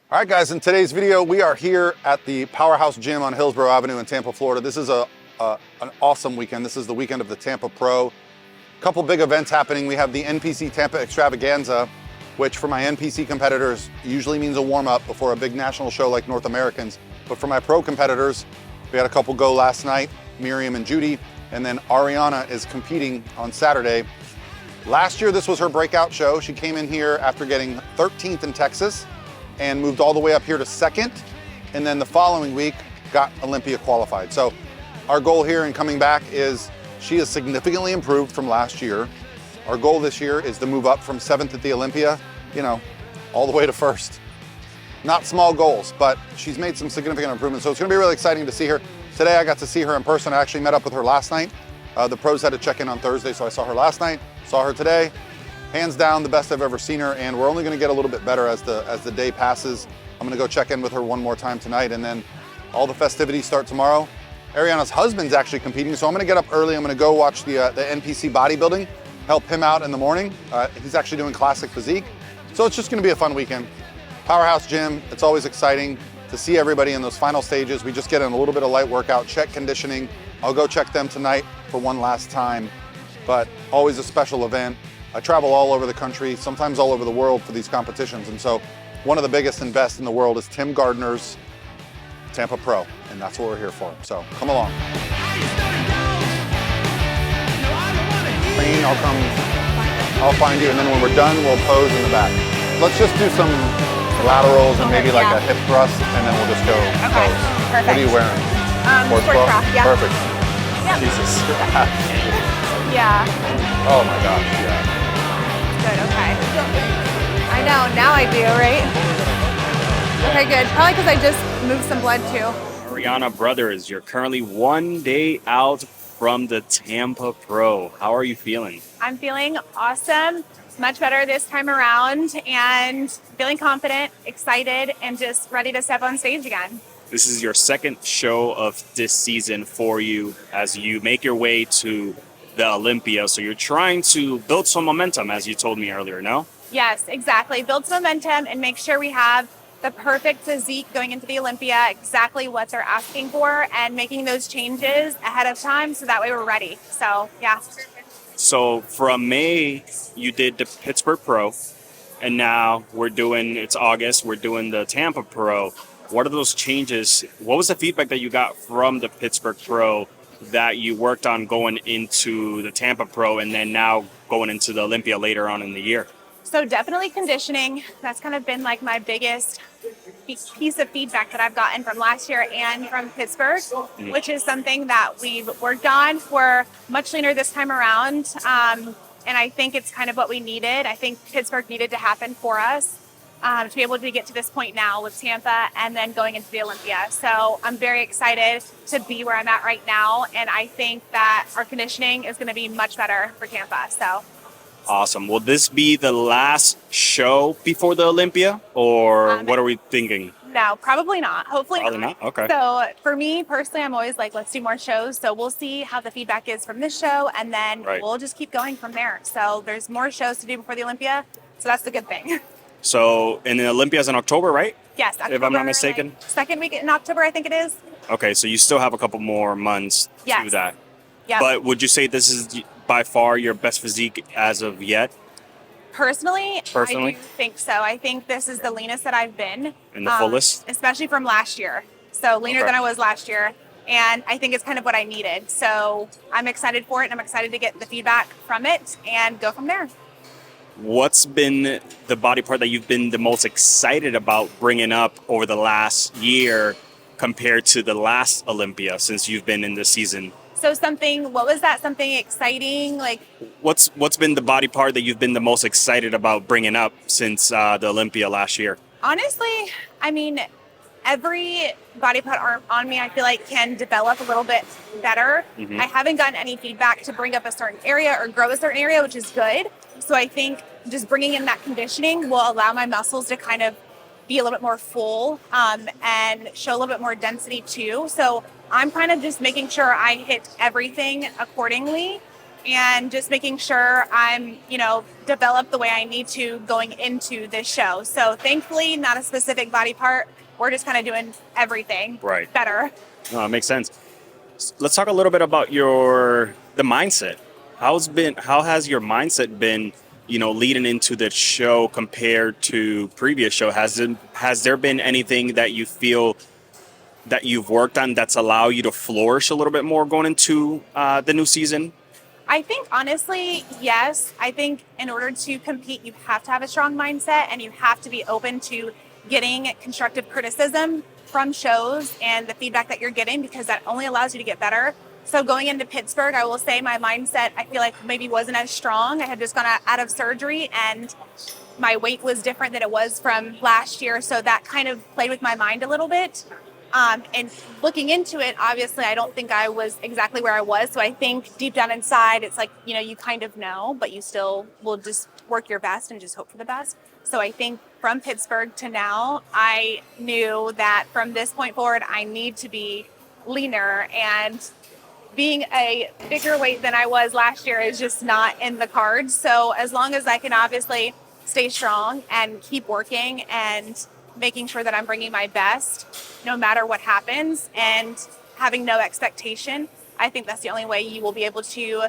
All right, guys, in today's video, we are here at the Powerhouse Gym on Hillsborough Avenue in Tampa, Florida. This is an awesome weekend. This is the weekend of the Tampa Pro. Couple big events happening. We have the NPC Tampa Extravaganza, which for my NPC competitors usually means a warm-up before a big national show like North Americans. But for my pro competitors, we had a couple go last night, Miriam and Judy, and then Ariana is competing on Saturday. Last year, this was her breakout show. She came in here after getting 13th in Texas and moved all the way up here to second. And then the following week, got Olympia qualified. So our goal here in coming back is she has significantly improved from last year. Our goal this year is to move up from 7th at the Olympia, all the way to 1st. Not small goals, but she's made some significant improvements. So it's gonna be really exciting to see her. Today I got to see her in person. I actually met up with her last night. The pros had to check in on Thursday, so I saw her last night, saw her today. Hands down, the best I've ever seen her, and we're only gonna get a little bit better as the day passes. I'm gonna go check in with her one more time tonight, and then all the festivities start tomorrow. Ariana's husband's actually competing, so I'm gonna get up early. I'm gonna go watch the NPC bodybuilding, help him out in the morning. He's actually doing classic physique. So it's just gonna be a fun weekend. Powerhouse Gym, it's always exciting to see everybody in those final stages. We just get in a little bit of light workout, check conditioning. I'll go check them tonight for one last time, but always a special event. I travel all over the country, sometimes all over the world for these competitions. And so one of the biggest and best in the world is Tim Gardner's Tampa Pro, and that's what we're here for. So come along. I'll find you, and then when we're done, we'll pose in the back. Let's just do some laterals and maybe like a hip thrust, and then we'll just go pose. Perfect. What are you wearing? Sports bra, yeah. Perfect. Yep. Jesus. Yeah. Oh my gosh, yeah. Good, okay. I know, now I do, right? Okay, good. Probably because I just moved some blood too. Ariana Brothers, you're currently 1 day out from the Tampa Pro. How are you feeling? I'm feeling awesome, much better this time around, and feeling confident, excited, and just ready to step on stage again. This is your second show of this season for you as you make your way to the Olympia. So you're trying to build some momentum, as you told me earlier, no? Yes, exactly. Build some momentum and make sure we have the perfect physique going into the Olympia, exactly what they're asking for, and making those changes ahead of time so that way we're ready. So, yeah. So from May, you did the Pittsburgh Pro, and now it's August, we're doing the Tampa Pro. What are those changes? What was the feedback that you got from the Pittsburgh Pro that you worked on going into the Tampa Pro and then now going into the Olympia later on in the year? So definitely conditioning. That's kind of been like my biggest piece of feedback that I've gotten from last year and from Pittsburgh, which is something that we've worked on. We're much leaner this time around. And I think it's kind of what we needed. I think Pittsburgh needed to happen for us to be able to get to this point now with Tampa and then going into the Olympia. So I'm very excited to be where I'm at right now. And I think that our conditioning is going to be much better for Tampa. So. Awesome. Will this be the last show before the Olympia, or what are we thinking? No, probably not. Hopefully Probably not. Okay. So for me personally, I'm always like, let's do more shows. So we'll see how the feedback is from this show, and then we'll just keep going from there. So there's more shows to do before the Olympia. So that's the good thing. So, and the Olympia's in October, right? Yes. October, if I'm not mistaken. Second week in October, I think it is. Okay, so you still have a couple more months to do that. Yeah. But would you say this is by far your best physique as of yet? Personally, I do think so. I think this is the leanest that I've been. In the fullest? Especially from last year. So leaner than I was last year. And I think it's kind of what I needed. So I'm excited for it, and I'm excited to get the feedback from it and go from there. What's been the body part that you've been the most excited about bringing up over the last year compared to the last Olympia since you've been in the season? So what was that? Something exciting? Like, what's been the body part that you've been the most excited about bringing up since the Olympia last year? Honestly, I mean, every body part on me, I feel like can develop a little bit better. I haven't gotten any feedback to bring up a certain area or grow a certain area, which is good. So I think just bringing in that conditioning will allow my muscles to kind of be a little bit more full and show a little bit more density too. So I'm kind of just making sure I hit everything accordingly and just making sure I'm, developed the way I need to going into this show. So thankfully, not a specific body part. We're just kind of doing everything Right. better. No, it makes sense. Let's talk a little bit about the mindset. How has your mindset been, leading into the show compared to previous show? Has there been anything that you feel that you've worked on that's allowed you to flourish a little bit more going into the new season? I think honestly, yes. I think in order to compete, you have to have a strong mindset and you have to be open to getting constructive criticism from shows and the feedback that you're getting, because that only allows you to get better. So going into Pittsburgh, I will say my mindset, I feel like maybe wasn't as strong. I had just gone out of surgery and my weight was different than it was from last year. So that kind of played with my mind a little bit. And looking into it, obviously, I don't think I was exactly where I was. So I think deep down inside, it's like, you kind of know, but you still will just work your best and just hope for the best. So I think from Pittsburgh to now, I knew that from this point forward, I need to be leaner, and being a bigger weight than I was last year is just not in the cards. So as long as I can obviously stay strong and keep working and making sure that I'm bringing my best no matter what happens and having no expectation, I think that's the only way you will be able to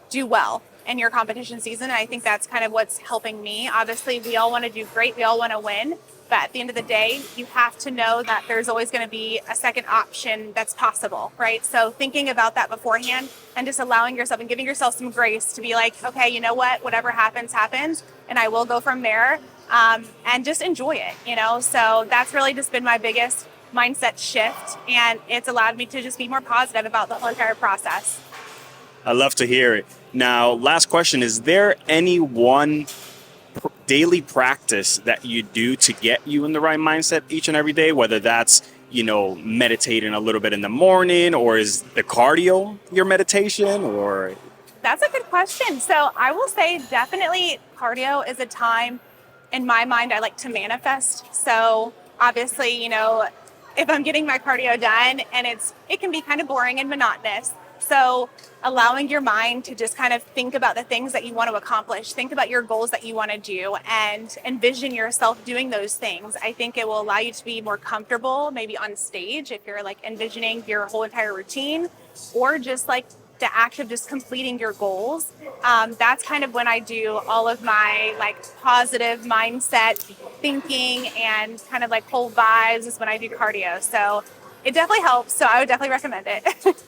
do well in your competition season. And I think that's kind of what's helping me. Obviously, we all want to do great. We all want to win. But at the end of the day, you have to know that there's always going to be a second option that's possible, right? So thinking about that beforehand and just allowing yourself and giving yourself some grace to be like, okay, you know what? Whatever happens, happens. And I will go from there, and just enjoy it. So that's really just been my biggest mindset shift. And it's allowed me to just be more positive about the whole entire process. I love to hear it. Now, last question. Is there any one daily practice that you do to get you in the right mindset each and every day, whether that's, meditating a little bit in the morning, or is the cardio your meditation, or? That's a good question. So I will say definitely cardio is a time in my mind I like to manifest. So obviously, if I'm getting my cardio done and it can be kind of boring and monotonous. So allowing your mind to just kind of think about the things that you want to accomplish, think about your goals that you want to do, and envision yourself doing those things. I think it will allow you to be more comfortable, maybe on stage, if you're like envisioning your whole entire routine, or just like the act of just completing your goals. That's kind of when I do all of my like positive mindset thinking and kind of like whole vibes is when I do cardio. So it definitely helps. So I would definitely recommend it.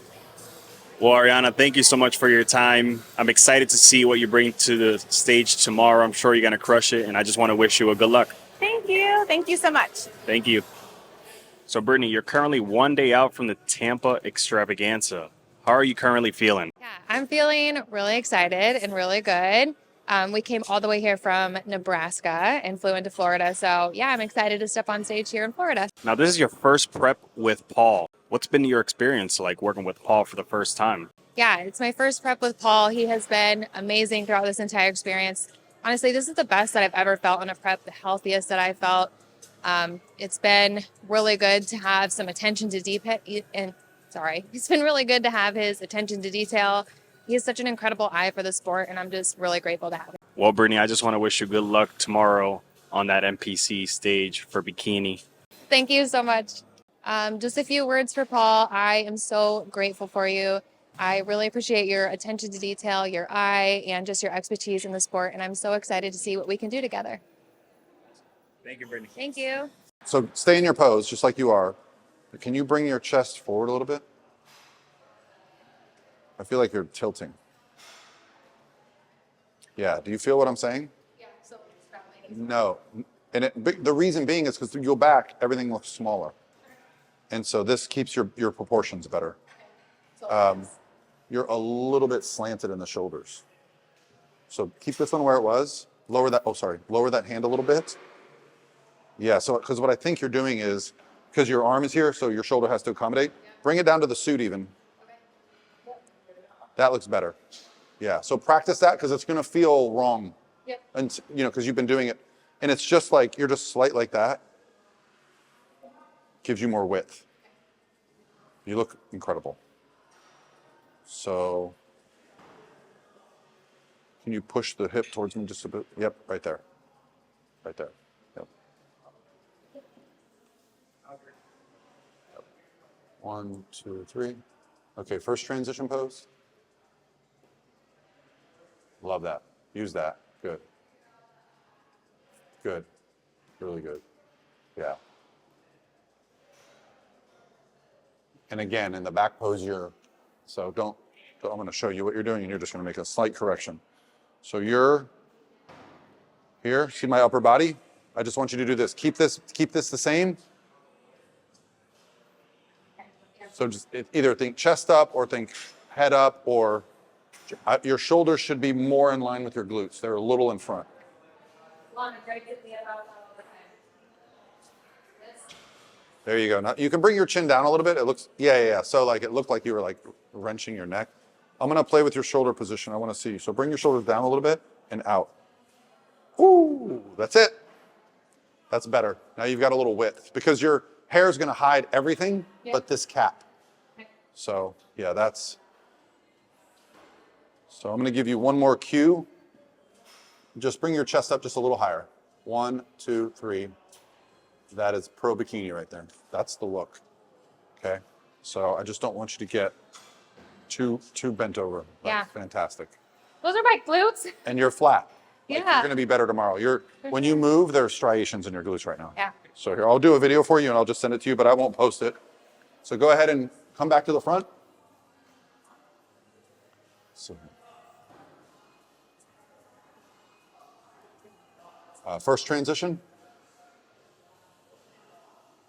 Well, Ariana, thank you so much for your time. I'm excited to see what you bring to the stage tomorrow. I'm sure you're going to crush it, and I just want to wish you a good luck. Thank you. Thank you so much. Thank you. So, Brittany, you're currently one day out from the Tampa extravaganza. How are you currently feeling? Yeah, I'm feeling really excited and really good. We came all the way here from Nebraska and flew into Florida. So, yeah, I'm excited to step on stage here in Florida. Now, this is your first prep with Paul. What's been your experience like working with Paul for the first time? Yeah, it's my first prep with Paul. He has been amazing throughout this entire experience. Honestly, this is the best that I've ever felt on a prep, the healthiest that I felt. It's been really good to have some attention to detail. It's been really good to have his attention to detail. He has such an incredible eye for the sport, and I'm just really grateful to have him. Well, Brittany, I just want to wish you good luck tomorrow on that NPC stage for bikini. Thank you so much. Just a few words for Paul. I am so grateful for you. I really appreciate your attention to detail, your eye, and just your expertise in the sport. And I'm so excited to see what we can do together. Thank you, Brittany. Thank you. So stay in your pose, just like you are. Can you bring your chest forward a little bit? I feel like you're tilting. Yeah, do you feel what I'm saying? Yeah, so No. And the reason being is because you go back, everything looks smaller. And so this keeps your proportions better. You're a little bit slanted in the shoulders. So keep this one where it was. Lower that hand a little bit. Yeah, so because what I think you're doing is, because your arm is here, so your shoulder has to accommodate, bring it down to the suit even. That looks better. Yeah, so practice that because it's going to feel wrong. Yep. And because you've been doing it. And it's just like, you're just slight like that. Gives you more width. You look incredible. So Can you push the hip towards me just a bit? Yep, right there. Right there. Yep. 1, 2, 3. Okay, first transition pose. Love that. Use that. Good. Good. Really good. Yeah. And again, in the back pose, I'm going to show you what you're doing, and you're just going to make a slight correction. So you're here. See my upper body? I just want you to do this. Keep this the same. So just either think chest up or think head up, or your shoulders should be more in line with your glutes. They're a little in front. There you go. Now you can bring your chin down a little bit. It looks, yeah. So like it looked like you were like wrenching your neck. I'm gonna play with your shoulder position. I want to see. So bring your shoulders down a little bit and out. Ooh, that's it. That's better. Now you've got a little width because your hair is gonna hide everything but this cap. So yeah, so I'm gonna give you one more cue. Just bring your chest up just a little higher. 1, 2, 3. That is pro bikini right there. That's the look. Okay. So I just don't want you to get too bent over. That's fantastic. Those are my glutes. And you're flat. Yeah. Like, you're gonna be better tomorrow. When you move, there's striations in your glutes right now. Yeah. So here, I'll do a video for you and I'll just send it to you, but I won't post it. So go ahead and come back to the front. So, first transition.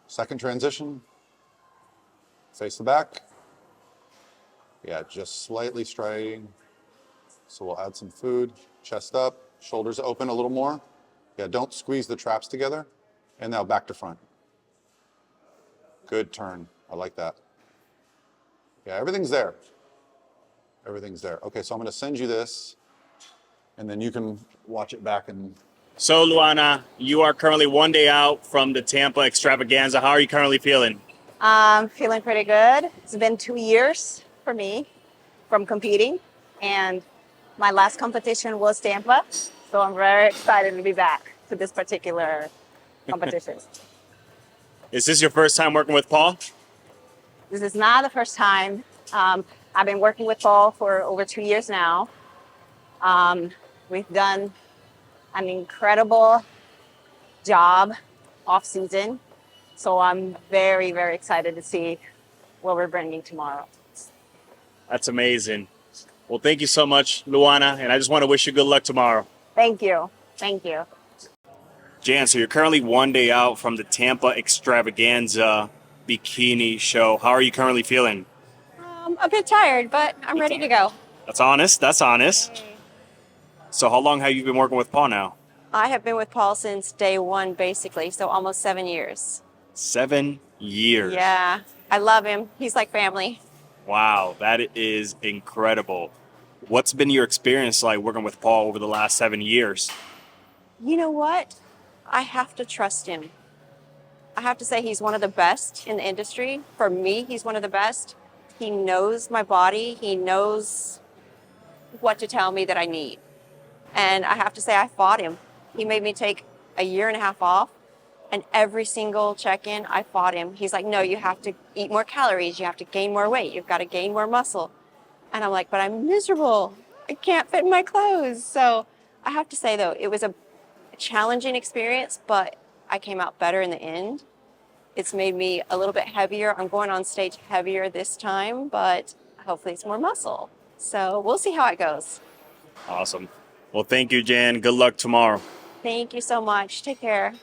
Second transition. Face the back. Yeah, just slightly striating. So we'll add some food. Chest up, shoulders open a little more. Yeah, don't squeeze the traps together. And now back to front. Good turn. I like that. Yeah, everything's there. Everything's there. Okay, so I'm going to send you this, and then you can watch it back. And So, Luana, you are currently one day out from the Tampa extravaganza. How are you currently feeling? Feeling pretty good. It's been 2 years for me from competing, and my last competition was Tampa, so I'm very excited to be back to this particular competition. Is this your first time working with Paul? This is not the first time. I've been working with Paul for over 2 years now. We've done an incredible job off season. So I'm very, very excited to see what we're bringing tomorrow. That's amazing. Well, thank you so much, Luana, and I just want to wish you good luck tomorrow. Thank you. Thank you. Jan, so you're currently one day out from the Tampa extravaganza bikini show. How are you currently feeling? A bit tired, but I'm ready to go. That's honest. That's honest. So how long have you been working with Paul now? I have been with Paul since day one, basically, so almost 7 years. 7 years. Yeah, I love him. He's like family. Wow, that is incredible. What's been your experience like working with Paul over the last 7 years? You know what? I have to trust him. I have to say he's one of the best in the industry. For me, he's one of the best. He knows my body. He knows what to tell me that I need. And I have to say I fought him. He made me take a year and a half off. And every single check-in, I fought him. He's like, no, you have to eat more calories. You have to gain more weight. You've got to gain more muscle. And I'm like, but I'm miserable. I can't fit in my clothes. So I have to say, though, it was a challenging experience, but I came out better in the end. It's made me a little bit heavier. I'm going on stage heavier this time, but hopefully it's more muscle. So we'll see how it goes. Awesome. Well, thank you, Jan. Good luck tomorrow. Thank you so much. Take care.